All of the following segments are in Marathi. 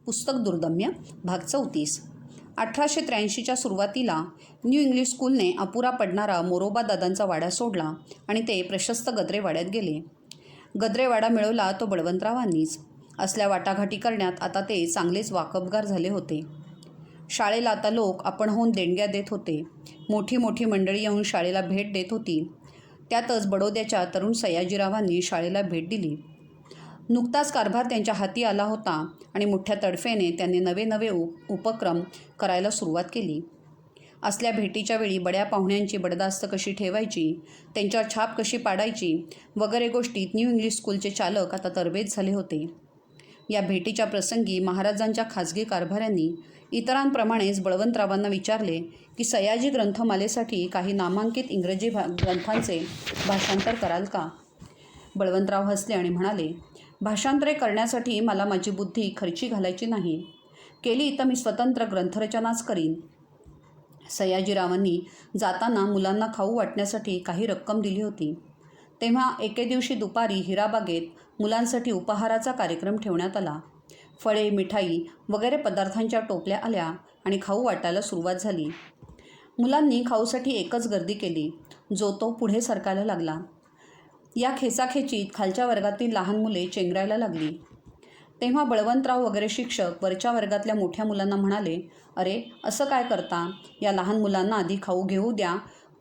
पुस्तक दुर्दम्य भाग 34. 1883च्या सुरुवातीला न्यू इंग्लिश स्कूलने अपुरा पडणारा मोरोबा दादांचा वाडा सोडला आणि ते प्रशस्त गद्रे वाड्यात गेले. गद्रे वाडा मिळवला तो बळवंतरावांनीच. असल्या वाटाघाटी करण्यात आता ते चांगलेच वाकबगार झाले होते. शाळेला आता लोक आपण होऊन देणग्या देत होते. मोठी मोठी मंडळी येऊन शाळेला भेट देत होती. त्यातच बडोद्याच्या तरुण सयाजीरावांनी शाळेला भेट दिली. नुकताच कारभार त्यांच्या हाती आला होता आणि मोठ्या तडफेने त्यांनी नवे नवे उपक्रम करायला सुरुवात केली. असल्या भेटीच्या वेळी बड्या पाहुण्यांची बडदास्त कशी ठेवायची, त्यांच्यावर छाप कशी पाडायची वगैरे गोष्टीत न्यू इंग्लिश स्कूलचे चालक आता तरबेज झाले होते. या भेटीच्या प्रसंगी महाराजांच्या खाजगी कारभाऱ्यांनी इतरांप्रमाणेच बळवंतरावांना विचारले की सयाजी ग्रंथमालेसाठी काही नामांकित इंग्रजी ग्रंथांचे भाषांतर कराल का? बळवंतराव हसले आणि म्हणाले, भाषांतरे करण्यासाठी मला माझी बुद्धी खर्ची घालायची नाही. केली तर मी स्वतंत्र ग्रंथरचनाच करीन. सयाजीरावांनी जाताना मुलांना खाऊ वाटण्यासाठी काही रक्कम दिली होती. तेव्हा एके दिवशी दुपारी हिराबागेत मुलांसाठी उपहाराचा कार्यक्रम ठेवण्यात आला. फळे, मिठाई वगैरे पदार्थांच्या टोपल्या आल्या आणि खाऊ वाटायला सुरुवात झाली. मुलांनी खाऊसाठी एकच गर्दी केली. जो तो पुढे सरकायला लागला. या खेचाखेचीत खालच्या वर्गातील लहान मुले चेंगरायला लागली. तेव्हा बळवंतराव वगैरे शिक्षक वरच्या वर्गातल्या मोठ्या मुलांना म्हणाले, अरे असं काय करता? या लहान मुलांना आधी खाऊ घेऊ द्या,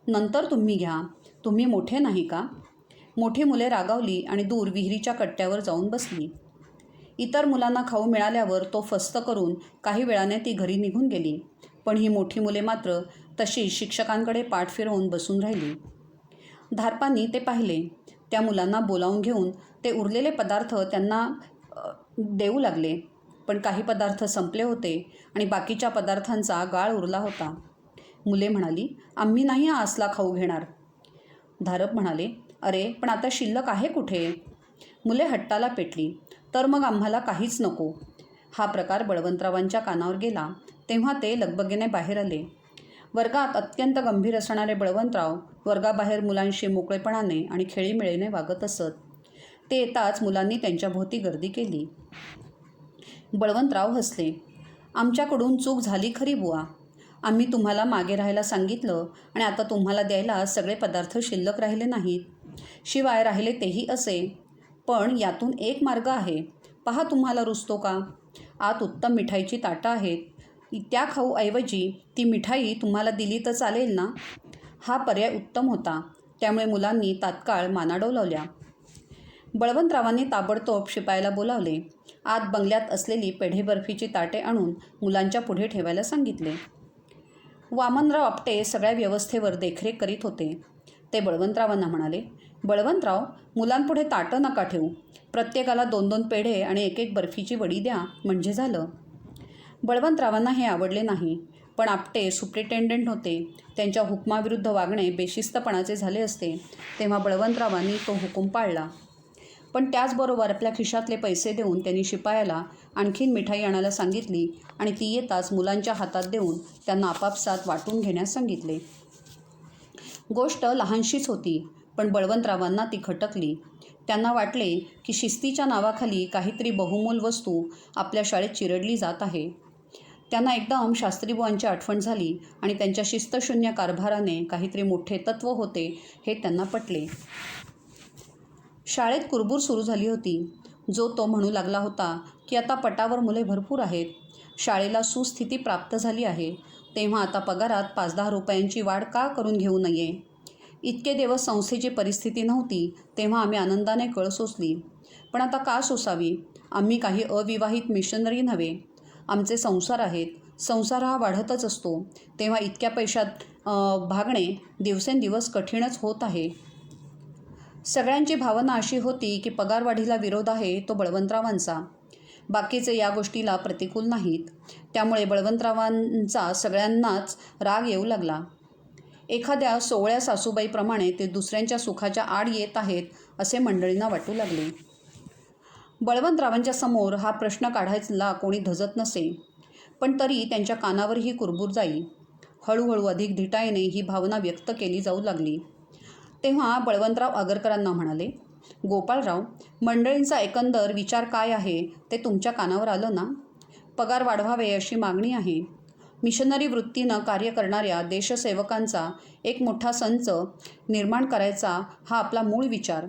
नंतर तुम्ही घ्या. तुम्ही मोठे नाही का? मोठी मुले रागावली आणि दूर विहिरीच्या कट्ट्यावर जाऊन बसली. इतर मुलांना खाऊ मिळाल्यावर तो फस्त करून काही वेळाने ती घरी निघून गेली. पण ही मोठी मुले मात्र तशी शिक्षकांकडे पाठ फिरवून बसून राहिली. धारपांनी ते पाहिले. त्या मुलांना बोलावून घेऊन ते उरलेले पदार्थ त्यांना देऊ लागले. पण काही पदार्थ संपले होते आणि बाकीच्या पदार्थांचा गाळ उरला होता. मुले म्हणाली, आम्ही नाही हा असला खाऊ घेणार. धारप म्हणाले, अरे पण आता शिल्लक आहे कुठे? मुले हट्टाला पेटली, तर मग आम्हाला काहीच नको. हा प्रकार बळवंतरावांच्या कानावर गेला. तेव्हा ते लगबगीने बाहेर आले. वर्गात अत्यंत गंभीर असणारे बळवंतराव वर्गाबाहेर मुलांशी मोकळेपणाने आणि खेळीमेळीने वागत असत. ते येताच मुलांनी त्यांच्याभोवती गर्दी केली. बळवंतराव हसले, आमच्याकडून चूक झाली खरी बुवा. आम्ही तुम्हाला मागे राहायला सांगितलं आणि आता तुम्हाला द्यायला सगळे पदार्थ शिल्लक राहिले नाहीत. शिवाय राहिले तेही असे. पण यातून एक मार्ग आहे. पहा तुम्हाला रुसतो का? आत उत्तम मिठाईची ताटं आहेत. त्या खाऊऐवजी ती मिठाई तुम्हाला दिली तर चालेल ना? हा पर्याय उत्तम होता. त्यामुळे मुलांनी तात्काळ माना डोलावल्या. बळवंतरावांनी ताबडतोब शिपायाला बोलावले. आत बंगल्यात असलेली पेढे बर्फीची ताटे आणून मुलांच्या पुढे ठेवायला सांगितले. वामनराव आपटे सगळ्या व्यवस्थेवर देखरेख करीत होते. ते बळवंतरावांना म्हणाले, बळवंतराव, मुलांपुढे ताटं नका ठेवू. प्रत्येकाला 2-2 पेढे आणि 1-1 बर्फीची वडी द्या, म्हणजे झालं. बळवंतरावांना हे आवडले नाही. पण आपटे सुप्रिटेंडंट होते. त्यांच्या हुकमाविरुद्ध वागणे बेशिस्तपणाचे झाले असते. तेव्हा बळवंतरावांनी तो हुकूम पाळला. पण त्याचबरोबर आपल्या खिशातले पैसे देऊन त्यांनी शिपायाला आणखीन मिठाई आणायला सांगितली आणि ती येताच मुलांच्या हातात देऊन त्यांना आपापसात वाटून घेण्यास सांगितले. गोष्ट लहानशीच होती, पण बळवंतरावांना ती खटकली. त्यांना वाटले की शिस्तीच्या नावाखाली काहीतरी बहुमोल वस्तू आपल्या शाळेत चिरडली जात आहे. त्यांना एकदम शास्त्रीबुवांची आठवण झाली आणि त्यांच्या शिस्तशून्य कारभाराने काहीतरी मोठे तत्त्व होते हे त्यांना पटले. शाळेत कुरबूर सुरू झाली होती. जो तो म्हणू लागला होता की आता पटावर मुले भरपूर आहेत. शाळेला सुस्थिती प्राप्त झाली आहे. तेव्हा आता पगारात 5-10 रुपयांची वाढ का करून घेऊ नये? इतके दिवस संस्थेची परिस्थिती नव्हती तेव्हा आम्ही आनंदाने कळ सोसली. पण आता का सोसावी? आम्ही काही अविवाहित मिशनरी नव्हे. आमचे संसार आहेत. संसार हा वाढतच असतो. तेव्हा इतक्या पैशात भागणे दिवसेंदिवस कठीणच होत आहे. सगळ्यांची भावना अशी होती की पगारवाढीला विरोध आहे तो बळवंतरावांचा. बाकीचे या गोष्टीला प्रतिकूल नाहीत. त्यामुळे बळवंतरावांचा सगळ्यांनाच राग येऊ लागला. एखाद्या सोवळ्या सासूबाईप्रमाणे ते दुसऱ्यांच्या सुखाच्या आड येत आहेत असे मंडळींना वाटू लागले. बळवंतरावांच्या समोर हा प्रश्न काढायला कोणी धजत नसे. पण तरी त्यांच्या कानावर ही कुरबूर जाई. हळूहळू अधिक धिटाईने ही भावना व्यक्त केली जाऊ लागली. तेव्हा बळवंतराव आगरकरांना म्हणाले, गोपाळराव, मंडळींचा एकंदर विचार काय आहे ते तुमच्या कानावर आलं ना? पगार वाढवावे अशी मागणी आहे. मिशनरी वृत्तीनं कार्य करणाऱ्या देशसेवकांचा एक मोठा संच निर्माण करायचा हा आपला मूळ विचार.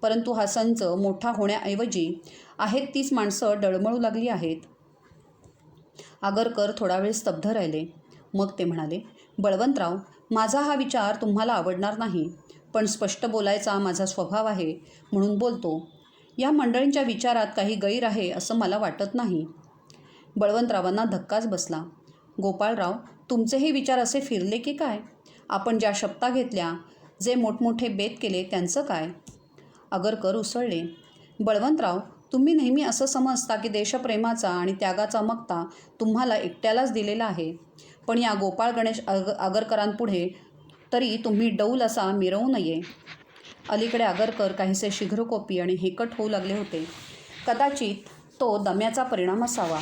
परंतु हा संच मोठा होण्याऐवजी आहेत तीच माणसं डळमळू लागली आहेत. आगरकर थोडा वेळ स्तब्ध राहिले. मग ते म्हणाले, बळवंतराव, माझा हा विचार तुम्हाला आवडणार नाही, पण स्पष्ट बोलायचा माझा स्वभाव आहे म्हणून बोलतो. या मंडळींच्या विचारात काही गैर आहे असं मला वाटत नाही. बळवंतरावांना धक्काच बसला. गोपाळराव, तुमचेही विचार असे फिरले की काय? आपण ज्या शपथा घेतल्या, जे मोठमोठे बेत केले त्यांचं काय? आगरकर उसळले. बळवंतराव, तुम्ही नेहमी असं समजता की देशप्रेमाचा आणि त्यागाचा मक्ता तुम्हाला एकट्यालाच दिलेला आहे. पण या गोपाळ गणेश आगरकरांपुढे तरी तुम्ही डौल असा मिरवू नये. अलीकडे आगरकर काहीसे शीघ्रकोपी आणि हेकट होऊ लागले होते. कदाचित तो दम्याचा परिणाम असावा.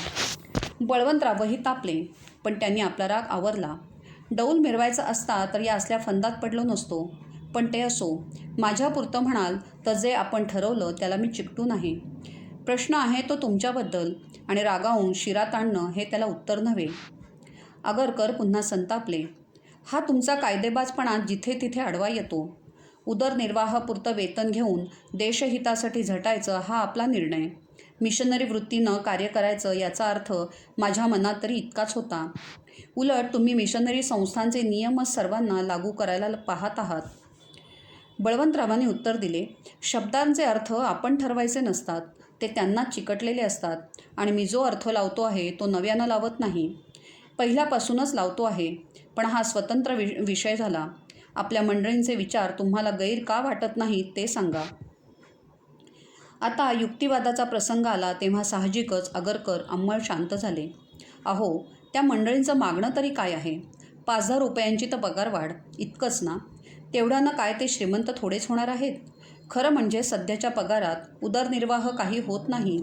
बळवंतरावही तापले, पण त्यांनी आपला राग आवरला. डौल मिरवायचा असता तर या असल्या फंदात पडलो नसतो. पण ते असो, माझ्यापुरतं म्हणाल तर जे आपण ठरवलं त्याला मी चिकटून आहे. प्रश्न आहे तो तुमच्याबद्दल, आणि रागावून शिरा ताणणं हे त्याला उत्तर नव्हे. आगरकर पुन्हा संतापले. हा तुमचा कायदेबाजपणा जिथे तिथे आडवा येतो. उदरनिर्वाहापुरतं वेतन घेऊन देशहितासाठी झटायचं हा आपला निर्णय. मिशनरी वृत्तीनं कार्य करायचं याचा अर्थ माझ्या मनात तरी इतकाच होता. उलट तुम्ही मिशनरी संस्थांचे नियमच सर्वांना लागू करायला पाहत आहात. बळवंतरावांनी उत्तर दिले, शब्दांचे अर्थ आपण ठरवायचे नसतात, ते त्यांनाच चिकटलेले असतात. आणि मी जो अर्थ लावतो आहे तो नव्यानं लावत नाही, पहिल्यापासूनच लावतो आहे. पण हा स्वतंत्र विषय झाला. आपल्या मंडळींचे विचार तुम्हाला गैर का वाटत नाहीत ते सांगा. आता युक्तिवादाचा प्रसंग आला तेव्हा साहजिकच आगरकर अंमळ शांत झाले. अहो, त्या मंडळींचं मागणं तरी काय आहे? 5,000 रुपयांची तर पगारवाढ, इतकंच ना? तेवढ्यानं काय ते श्रीमंत थोडेच होणार आहेत? खरं म्हणजे सध्याच्या पगारात उदरनिर्वाह काही होत नाही.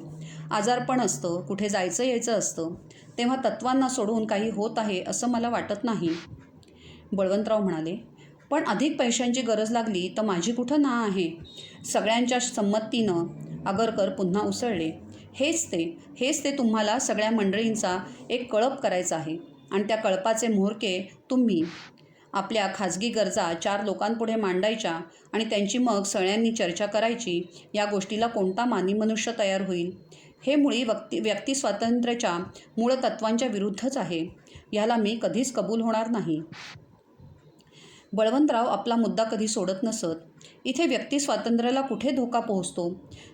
आजारपण असतं, कुठे जायचं यायचं असतं, तेव्हा तत्वांना सोडून काही होत आहे असं मला वाटत नाही. बळवंतराव म्हणाले, पण अधिक पैशांची गरज लागली तर माझी कुठं ना आहे? सगळ्यांच्या संमतीनं. आगरकर पुन्हा उसळले. हेच ते तुम्हाला सगळ्या मंडळींचा एक कळप करायचा आहे. आणि त्या कळपाचे म्होरके तुम्ही. आपल्या खाजगी गरजा 4 लोकांपुढे मांडायच्या आणि त्यांची मग सगळ्यांनी चर्चा करायची. या गोष्टीला कोणता मानी मनुष्य तयार होईल? हे मुळी व्यक्तिस्वातंत्र्याच्या मूळ तत्वांच्या विरुद्धच आहे. ह्याला मी कधीच कबूल होणार नाही. बळवंतराव आपला मुद्दा कधी सोडत नसत. इथे व्यक्तिस्वातंत्र्याला कुठे धोका पोहोचतो?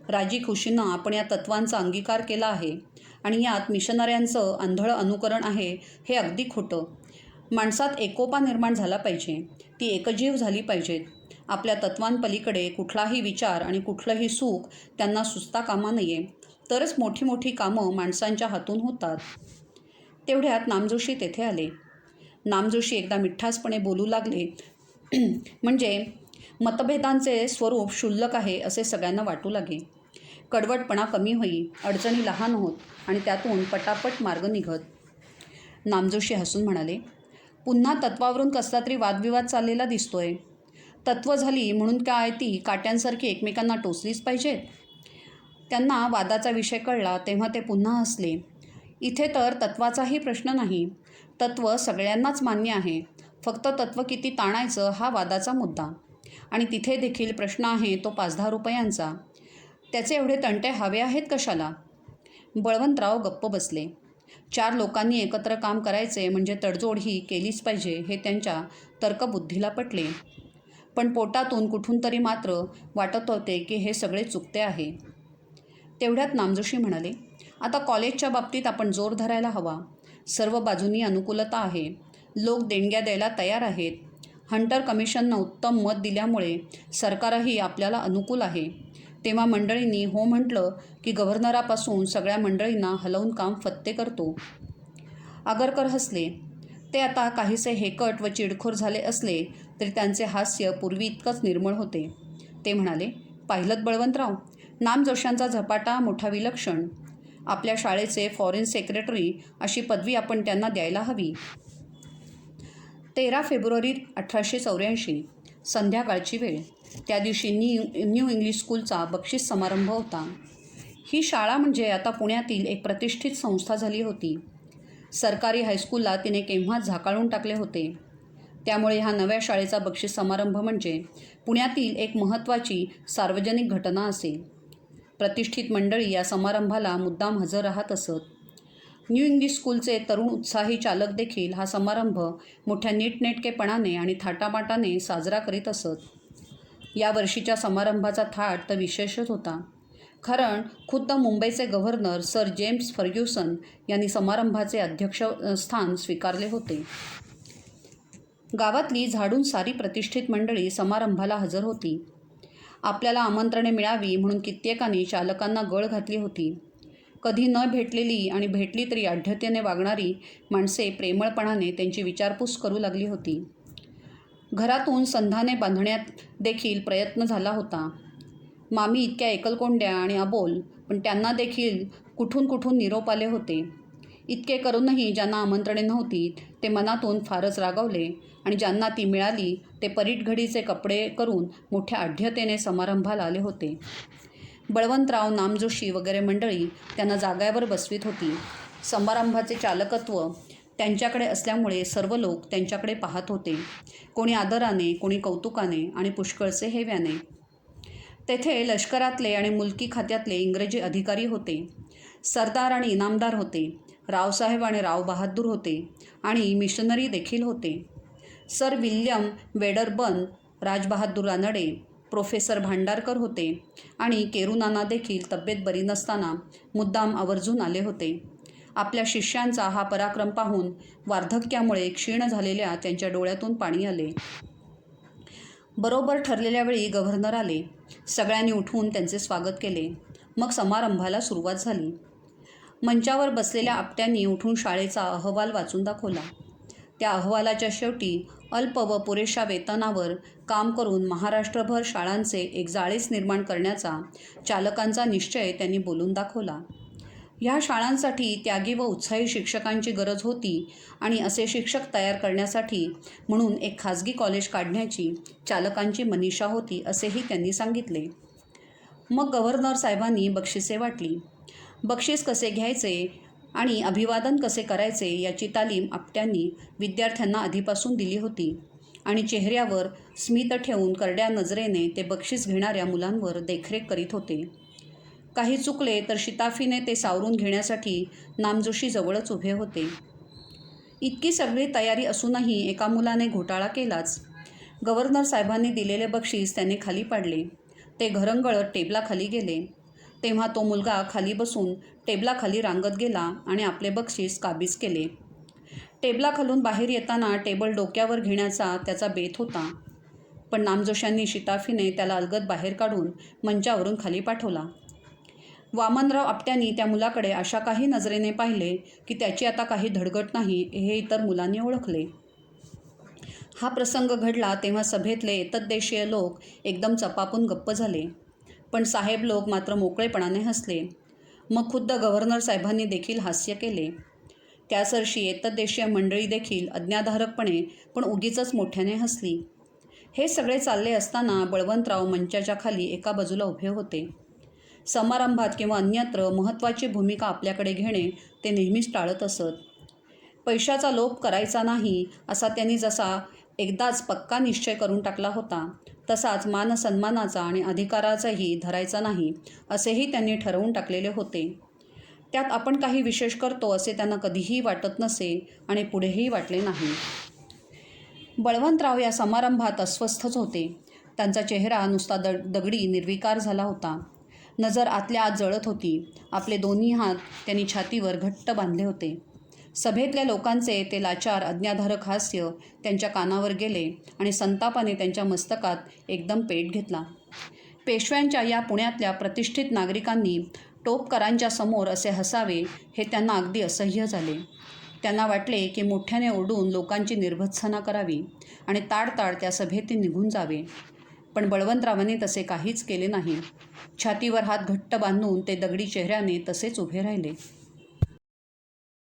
राजी खुशीनं आपण या तत्वांचा अंगीकार केला आहे, आणि यात मिशनऱ्यांचं आंधळं अनुकरण आहे हे अगदी खोटं. माणसात एकोपा निर्माण झाला पाहिजे, ती एकजीव झाली पाहिजेत. आपल्या तत्वांपलीकडे कुठलाही विचार आणि कुठलंही सुख त्यांना सुचता कामा नये, तरच मोठी मोठी कामं माणसांच्या हातून होतात. तेवढ्यात नामजोशी तेथे आले. नामजोशी एकदा मिठासपणे बोलू लागले, म्हणजे मतभेदांचे स्वरूप क्षुल्लक आहे असे सगळ्यांना वाटू लागे. कडवटपणा कमी होई, अडचणी लहान होत आणि त्यातून पटापट मार्ग निघत. नामजोशी हसून म्हणाले, पुन्हा तत्वावरून कसला तरी वादविवाद चाललेला दिसतोय. तत्व झाली म्हणून काय ती काट्यांसारखी एकमेकांना टोचलीच पाहिजेत? त्यांना वादाचा विषय कळला तेव्हा ते पुन्हा हसले. इथे तर तत्वाचाही प्रश्न नाही. तत्व सगळ्यांनाच मान्य आहे. फक्त तत्व किती ताणायचं हा वादाचा मुद्दा. आणि तिथे देखील प्रश्न आहे तो 5-10 रुपयांचा. त्याचे एवढे तंटे हवे आहेत कशाला? बळवंतराव गप्प बसले. 4 लोकांनी एकत्र काम करायचे म्हणजे तडजोड ही केलीच पाहिजे हे त्यांच्या तर्कबुद्धीला पटले. पण पोटातून कुठून तरी मात्र वाटत होते की हे सगळे चुकते आहे. तेवढ्यात नामजोशी म्हणाले, आता कॉलेजच्या बाबतीत आपण जोर धरायला हवा. सर्व बाजूंनी अनुकूलता आहे. लोक देणग्या द्यायला तयार आहेत. हंटर कमिशननं उत्तम मत दिल्यामुळे सरकारही आपल्याला अनुकूल आहे. तेव्हा मंडळींनी हो म्हटलं की गव्हर्नरापासून सगळ्या मंडळींना हलवून काम फत्ते करतो. आगरकर हसले. ते आता काहीसे हेकट व चिडखोर झाले असले तरी त्यांचे हास्य पूर्वी इतकंच निर्मळ होते. ते म्हणाले, पाहिलंत बळवंतराव, नामजोशांचा झपाटा मोठा विलक्षण. आपल्या शाळेचे फॉरेन सेक्रेटरी अशी पदवी आपण त्यांना द्यायला हवी. 13 फेब्रुवारी 1884 संध्याकाळची वेळ. त्या दिवशी न्यू इंग्लिश स्कूलचा बक्षीस समारंभ होता. ही शाळा म्हणजे आता पुण्यातील एक प्रतिष्ठित संस्था झाली होती. सरकारी हायस्कूलला तिने केव्हाच झाकाळून टाकले होते. त्यामुळे ह्या नव्या शाळेचा बक्षीस समारंभ म्हणजे पुण्यातील एक महत्त्वाची सार्वजनिक घटना असेल. प्रतिष्ठित मंडळी या समारंभाला मुद्दाम हजर राहत असत. न्यू इंग्लिश स्कूलचे तरुण उत्साही चालक देखील हा समारंभ मोठ्या नीटनेटकेपणाने आणि थाटामाटाने साजरा करीत असत. या वर्षीच्या समारंभाचा थाट तर विशेषच होता, कारण खुद्द मुंबईचे गव्हर्नर सर जेम्स फर्ग्युसन यांनी समारंभाचे अध्यक्षस्थान स्वीकारले होते. गावातली झाडून सारी प्रतिष्ठित मंडळी समारंभाला हजर होती. आपल्याला आमंत्रणे मिळावी म्हणून कित्येकांनी चालकांना गळ घातली होती. कधी न भेटलेली आणि भेटली तरी आढ्यतेने वागणारी माणसे प्रेमळपणाने त्यांची विचारपूस करू लागली होती. घरातून संधाने बांधण्यात देखील प्रयत्न झाला होता. मामी इतक्या एकलकोंड्या आणि अबोल, पण त्यांना देखील कुठून कुठून निरोप आले होते. इतके करूनही ज्यांना आमंत्रणे नव्हती ते मनातून फारच रागावले आणि ज्यांना ती मिळाली ते परीटघडीचे कपडे करून मोठ्या आढ्यतेने समारंभाला आले होते. बळवंतराव, नामजोशी वगैरे मंडळी त्यांना जाग्यावर बसवीत होती. समारंभाचे चालकत्व त्यांच्याकडे असल्यामुळे सर्व लोक त्यांच्याकडे पाहत होते, कोणी आदराने, कोणी कौतुकाने आणि पुष्कळसे हेव्याने. तेथे लष्करातले आणि मुलकी खात्यातले इंग्रजी अधिकारी होते, सरदार आणि इनामदार होते, रावसाहेब आणि रावबहादूर होते आणि मिशनरी देखील होते. सर विल्यम वेडरबर्न, राजबहादूर रानडे, प्रोफेसर भांडारकर होते आणि केरुनाना देखील तब्येत बरी नसताना मुद्दाम आवर्जून आले होते. आपल्या शिष्यांचा हा पराक्रम पाहून वार्धक्यामुळे क्षीण झालेल्या त्यांच्या डोळ्यातून पाणी आले. बरोबर ठरलेल्या वेळी गव्हर्नर आले. सगळ्यांनी उठून त्यांचे स्वागत केले. मग समारंभाला सुरुवात झाली. मंचावर बसलेल्या आपट्यांनी उठून शाळेचा अहवाल वाचून दाखवला. त्या अहवालाच्या शेवटी अल्प व पुरेशा वेतनावर काम करून महाराष्ट्रभर शाळांचे एक जाळीच निर्माण करण्याचा चालकांचा निश्चय त्यांनी बोलून दाखवला. ह्या शाळांसाठी त्यागी व उत्साही शिक्षकांची गरज होती आणि असे शिक्षक तयार करण्यासाठी म्हणून एक खाजगी कॉलेज काढण्याची चालकांची मनीषा होती, असेही त्यांनी सांगितले. मग गव्हर्नर साहेबांनी बक्षिसे वाटली. बक्षीस कसे घ्यायचे आणि अभिवादन कसे करायचे याची तालीम आपट्यांनी विद्यार्थ्यांना आधीपासून दिली होती आणि चेहऱ्यावर स्मित ठेवून करड्या नजरेने ते बक्षीस घेणाऱ्या मुलांवर देखरेख करीत होते. काही चुकले तर शिताफीने ते सावरून घेण्यासाठी नामजोशी जवळच उभे होते. इतकी सगळी तयारी असूनही एका मुलाने घोटाळा केलाच. गव्हर्नर साहेबांनी दिलेले बक्षीस त्याने खाली पाडले. ते घरंगळत टेबलाखाली गेले. तेव्हा तो मुलगा खाली बसून टेबलाखाली रांगत गेला आणि आपले बक्षीस काबीज केले. टेबलाखालून बाहेर येताना टेबल डोक्यावर घेण्याचा त्याचा बेत होता, पण नामजोशांनी शिताफीने त्याला अलगद बाहेर काढून मंचावरून खाली पाठवला. वामनराव आपट्यांनी त्या मुलाकडे अशा काही नजरेने पाहिले की त्याची आता काही धडगट नाही हे इतर मुलांनी ओळखले. हा प्रसंग घडला तेव्हा सभेतले एतद्देशीय लोक एकदम चपापून गप्प झाले, पण साहेब लोक मात्र मोकळेपणाने हसले. मग खुद्द गव्हर्नर साहेबांनी देखील हास्य केले. त्यासरशी एतद्देशीय मंडळी देखील अज्ञाधारकपणे पण उगीचच मोठ्याने हसली. हे सगळे चालले असताना बळवंतराव मंचाच्या खाली एका बाजूला उभे होते. समारंभात किंवा अन्यत्र महत्त्वाची भूमिका आपल्याकडे घेणे ते नेहमीच टाळत असत. पैशाचा लोभ करायचा नाही असा त्यांनी जसा एकदाच पक्का निश्चय करून टाकला होता, तसाच मानसन्मानाचा आणि अधिकाराचाही धरायचा नाही असेही त्यांनी ठरवून टाकलेले होते. त्यात आपण काही विशेष करतो असे त्यांना कधीही वाटत नसे आणि पुढेही वाटले नाही. बळवंतराव या समारंभात अस्वस्थच होते. त्यांचा चेहरा नुसता दगडी निर्विकार झाला होता. नजर आतल्या आत जळत होती. आपले दोन्ही हात त्यांनी छातीवर घट्ट बांधले होते. सभेतल्या लोकांचे ते लाचार अज्ञाधारक हास्य त्यांच्या कानावर गेले आणि संतापाने त्यांच्या मस्तकात एकदम पेट घेतला. पेशव्यांच्या या पुण्यातल्या प्रतिष्ठित नागरिकांनी टोपकरांच्या समोर असे हसावे हे त्यांना अगदी असह्य झाले. त्यांना वाटले की मोठ्याने ओरडून लोकांची निर्भत्सना करावी आणि ताडताड त्या सभेतून निघून जावे, पण बळवंतरावांनी तसे काहीच केले नाही. छातीवर हात घट्ट बांधून ते दगडी चेहऱ्याने तसेच उभे राहिले.